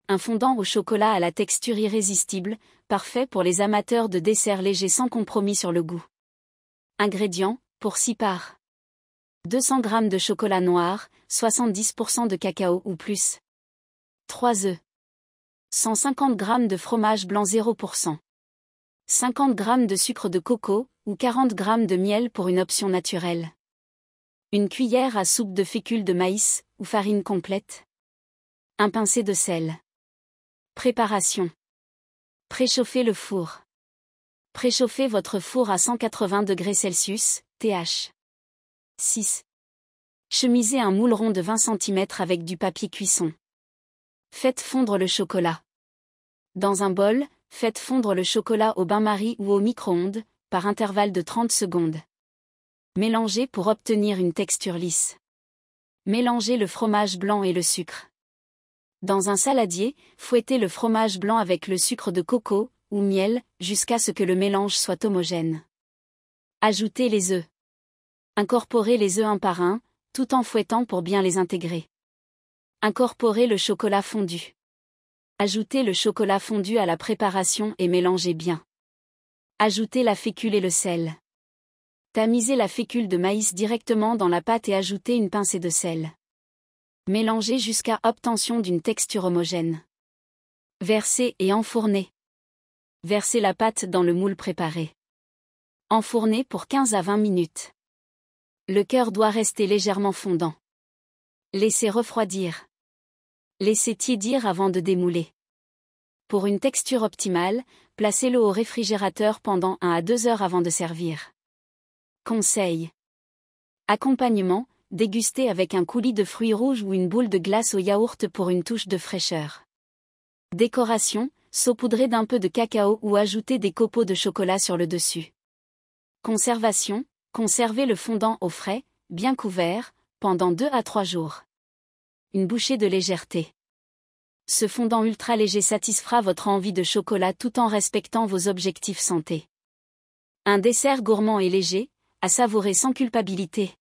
un fondant au chocolat à la texture irrésistible, parfait pour les amateurs de desserts légers sans compromis sur le goût. Ingrédients, pour 6 parts. 200 g de chocolat noir, 70% de cacao ou plus. 3 œufs. 150 g de fromage blanc 0%. 50 g de sucre de coco, ou 40 g de miel pour une option naturelle. Une cuillère à soupe de fécule de maïs, ou farine complète. Un pincé de sel. Préparation. Préchauffez le four. Préchauffez votre four à 180 degrés Celsius, TH. 6. Chemisez un moule rond de 20 cm avec du papier cuisson. Faites fondre le chocolat. Dans un bol, faites fondre le chocolat au bain-marie ou au micro-ondes, par intervalle de 30 secondes. Mélangez pour obtenir une texture lisse. Mélangez le fromage blanc et le sucre. Dans un saladier, fouettez le fromage blanc avec le sucre de coco, ou miel, jusqu'à ce que le mélange soit homogène. Ajoutez les œufs. Incorporez les œufs un par un, tout en fouettant pour bien les intégrer. Incorporez le chocolat fondu. Ajoutez le chocolat fondu à la préparation et mélangez bien. Ajoutez la fécule et le sel. Tamisez la fécule de maïs directement dans la pâte et ajoutez une pincée de sel. Mélangez jusqu'à obtention d'une texture homogène. Versez et enfournez. Versez la pâte dans le moule préparé. Enfournez pour 15 à 20 minutes. Le cœur doit rester légèrement fondant. Laissez refroidir. Laissez tiédir avant de démouler. Pour une texture optimale, placez-le au réfrigérateur pendant 1 à 2 heures avant de servir. Conseil. Accompagnement, dégustez avec un coulis de fruits rouges ou une boule de glace au yaourt pour une touche de fraîcheur. Décoration, saupoudrez d'un peu de cacao ou ajoutez des copeaux de chocolat sur le dessus. Conservation, conservez le fondant au frais, bien couvert, pendant 2 à 3 jours. Une bouchée de légèreté. Ce fondant ultra léger satisfera votre envie de chocolat tout en respectant vos objectifs santé. Un dessert gourmand et léger, à savourer sans culpabilité.